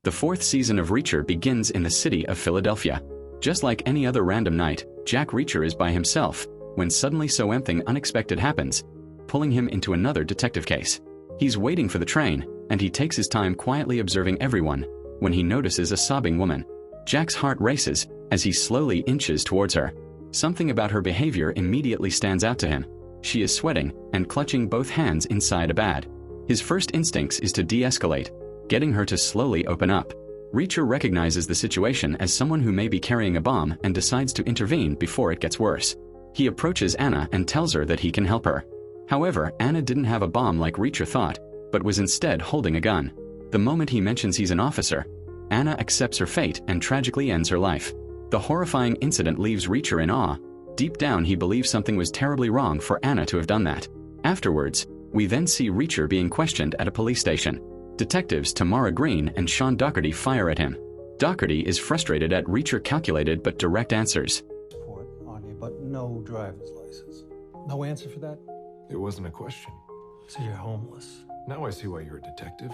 The fourth season of Reacher begins in the city of Philadelphia. Just like any other random night, Jack Reacher is by himself, when suddenly something unexpected happens, pulling him into another detective case. He's waiting for the train, and he takes his time quietly observing everyone, when he notices a sobbing woman. Jack's heart races, as he slowly inches towards her. Something about her behavior immediately stands out to him. She is sweating, and clutching both hands inside a bag. His first instinct is to de-escalate, getting her to slowly open up. Reacher recognizes the situation as someone who may be carrying a bomb and decides to intervene before it gets worse. He approaches Anna and tells her that he can help her. However, Anna didn't have a bomb like Reacher thought, but was instead holding a gun. The moment he mentions he's an officer, Anna accepts her fate and tragically ends her life. The horrifying incident leaves Reacher in awe. Deep down he believes something was terribly wrong for Anna to have done that. Afterwards, we then see Reacher being questioned at a police station. Detectives Tamara Green and Sean Doherty fire at him. Doherty is frustrated at Reacher calculated but direct answers. On you, but no driver's license. No answer for that? It wasn't a question. So you're homeless. Now I see why you're a detective.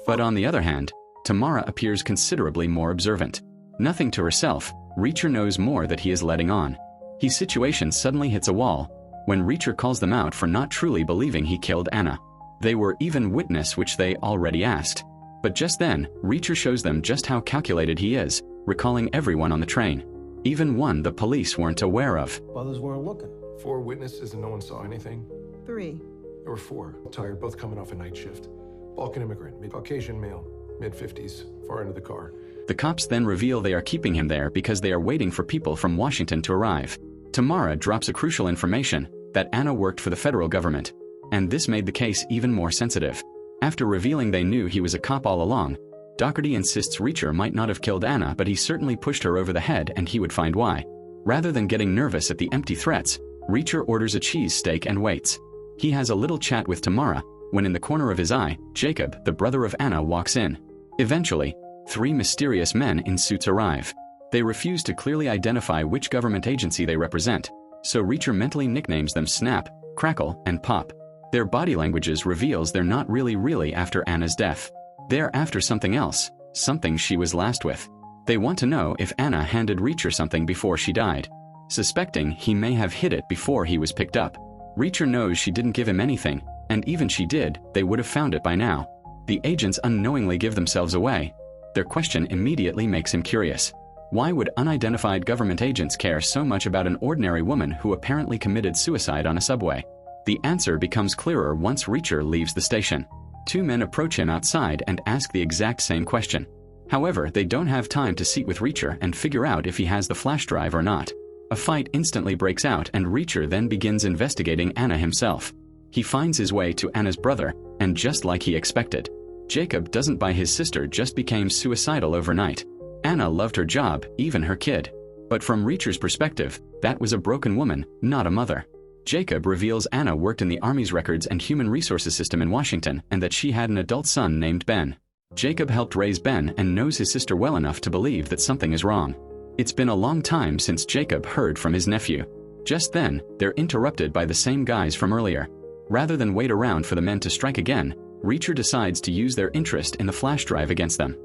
But on the other hand, Tamara appears considerably more observant. Nothing to herself, Reacher knows more that he is letting on. His situation suddenly hits a wall, when Reacher calls them out for not truly believing he killed Anna. They were even witness which they already asked. But just then, Reacher shows them just how calculated he is, recalling everyone on the train. Even one the police weren't aware of. Others weren't looking. 4 witnesses and no one saw anything? 3. There were 4. Tired, both coming off a night shift. Balkan immigrant, Caucasian male, mid-50s, far end of the car. The cops then reveal they are keeping him there because they are waiting for people from Washington to arrive. Tamara drops a crucial information, that Anna worked for the federal government. And this made the case even more sensitive. After revealing they knew he was a cop all along, Doherty insists Reacher might not have killed Anna, but he certainly pushed her over the head and he would find why. Rather than getting nervous at the empty threats, Reacher orders a cheesesteak and waits. He has a little chat with Tamara, when in the corner of his eye, Jacob, the brother of Anna, walks in. Eventually, 3 mysterious men in suits arrive. They refuse to clearly identify which government agency they represent, so Reacher mentally nicknames them Snap, Crackle, and Pop. Their body languages reveals they're not really after Anna's death. They're after something else, something she was last with. They want to know if Anna handed Reacher something before she died. Suspecting he may have hid it before he was picked up. Reacher knows she didn't give him anything, and even she did, they would have found it by now. The agents unknowingly give themselves away. Their question immediately makes him curious. Why would unidentified government agents care so much about an ordinary woman who apparently committed suicide on a subway? The answer becomes clearer once Reacher leaves the station. 2 men approach him outside and ask the exact same question. However, they don't have time to sit with Reacher and figure out if he has the flash drive or not. A fight instantly breaks out and Reacher then begins investigating Anna himself. He finds his way to Anna's brother, and just like he expected, Jacob doesn't buy his sister just became suicidal overnight. Anna loved her job, even her kid. But from Reacher's perspective, that was a broken woman, not a mother. Jacob reveals Anna worked in the Army's records and human resources system in Washington and that she had an adult son named Ben. Jacob helped raise Ben and knows his sister well enough to believe that something is wrong. It's been a long time since Jacob heard from his nephew. Just then, they're interrupted by the same guys from earlier. Rather than wait around for the men to strike again, Reacher decides to use their interest in the flash drive against them.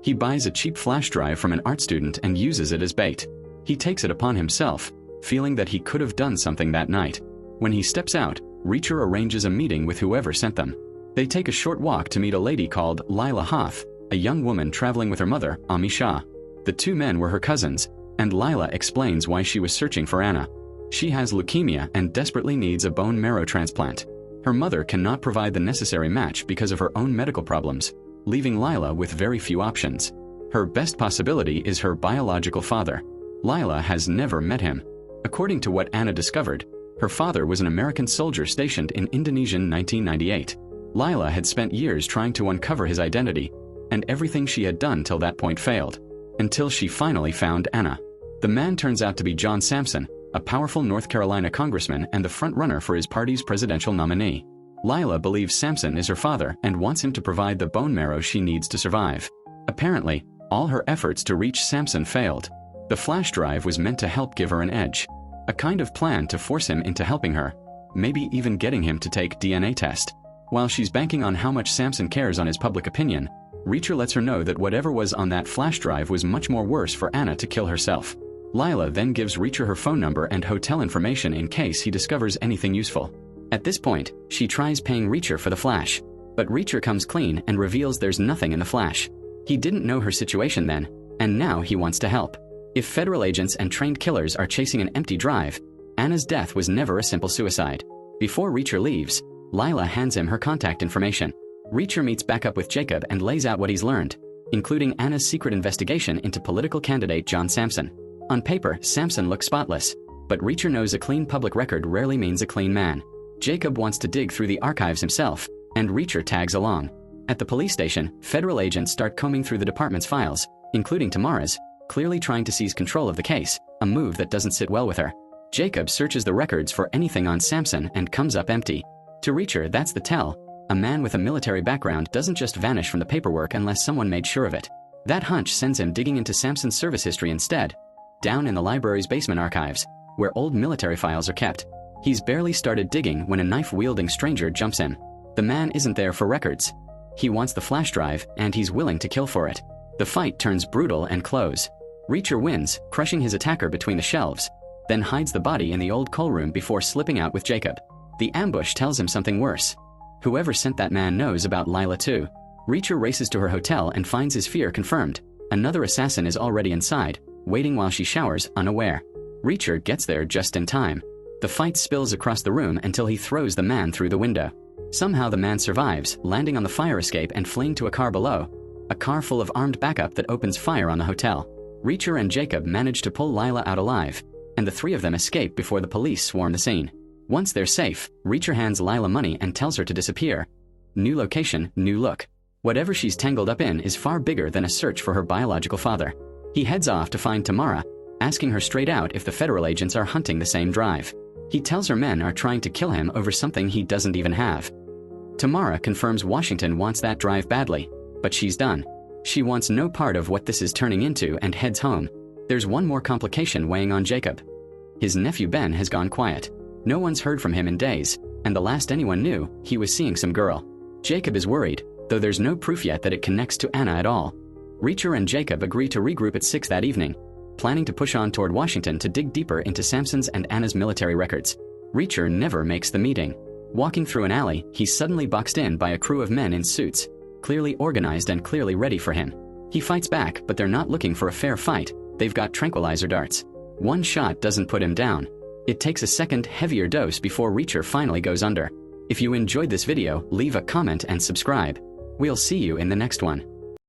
He buys a cheap flash drive from an art student and uses it as bait. He takes it upon himself, feeling that he could have done something that night. When he steps out, Reacher arranges a meeting with whoever sent them. They take a short walk to meet a lady called Lila Hoth, a young woman traveling with her mother, Ami Shah. The 2 men were her cousins, and Lila explains why she was searching for Anna. She has leukemia and desperately needs a bone marrow transplant. Her mother cannot provide the necessary match because of her own medical problems, leaving Lila with very few options. Her best possibility is her biological father. Lila has never met him. According to what Anna discovered, her father was an American soldier stationed in Indonesia in 1998. Lila had spent years trying to uncover his identity, and everything she had done till that point failed. Until she finally found Anna. The man turns out to be John Sampson, a powerful North Carolina congressman and the front-runner for his party's presidential nominee. Lila believes Sampson is her father and wants him to provide the bone marrow she needs to survive. Apparently, all her efforts to reach Sampson failed. The flash drive was meant to help give her an edge. A kind of plan to force him into helping her, maybe even getting him to take DNA test. While she's banking on how much Sampson cares on his public opinion, Reacher lets her know that whatever was on that flash drive was much more worse for Anna to kill herself. Lila then gives Reacher her phone number and hotel information in case he discovers anything useful. At this point, she tries paying Reacher for the flash, but Reacher comes clean and reveals there's nothing in the flash. He didn't know her situation then, and now he wants to help. If federal agents and trained killers are chasing an empty drive, Anna's death was never a simple suicide. Before Reacher leaves, Lila hands him her contact information. Reacher meets back up with Jacob and lays out what he's learned, including Anna's secret investigation into political candidate John Sampson. On paper, Sampson looks spotless, but Reacher knows a clean public record rarely means a clean man. Jacob wants to dig through the archives himself, and Reacher tags along. At the police station, federal agents start combing through the department's files, including Tamara's, clearly trying to seize control of the case, a move that doesn't sit well with her. Jacob searches the records for anything on Sampson and comes up empty. To Reacher, that's the tell. A man with a military background doesn't just vanish from the paperwork unless someone made sure of it. That hunch sends him digging into Sampson's service history instead, down in the library's basement archives, where old military files are kept. He's barely started digging when a knife-wielding stranger jumps in. The man isn't there for records. He wants the flash drive, and he's willing to kill for it. The fight turns brutal and close. Reacher wins, crushing his attacker between the shelves, then hides the body in the old coal room before slipping out with Jacob. The ambush tells him something worse. Whoever sent that man knows about Lila too. Reacher races to her hotel and finds his fear confirmed. Another assassin is already inside, waiting while she showers, unaware. Reacher gets there just in time. The fight spills across the room until he throws the man through the window. Somehow the man survives, landing on the fire escape and fleeing to a car below, a car full of armed backup that opens fire on the hotel. Reacher and Jacob manage to pull Lila out alive, and the three of them escape before the police swarm the scene. Once they're safe, Reacher hands Lila money and tells her to disappear. New location, new look. Whatever she's tangled up in is far bigger than a search for her biological father. He heads off to find Tamara, asking her straight out if the federal agents are hunting the same drive. He tells her men are trying to kill him over something he doesn't even have. Tamara confirms Washington wants that drive badly, but she's done. She wants no part of what this is turning into and heads home. There's one more complication weighing on Jacob. His nephew Ben has gone quiet. No one's heard from him in days, and the last anyone knew, he was seeing some girl. Jacob is worried, though there's no proof yet that it connects to Anna at all. Reacher and Jacob agree to regroup at 6 that evening, planning to push on toward Washington to dig deeper into Sampson's and Anna's military records. Reacher never makes the meeting. Walking through an alley, he's suddenly boxed in by a crew of men in suits, clearly organized and clearly ready for him. He fights back, but they're not looking for a fair fight. They've got tranquilizer darts. One shot doesn't put him down. It takes a second, heavier dose before Reacher finally goes under. If you enjoyed this video, leave a comment and subscribe. We'll see you in the next one.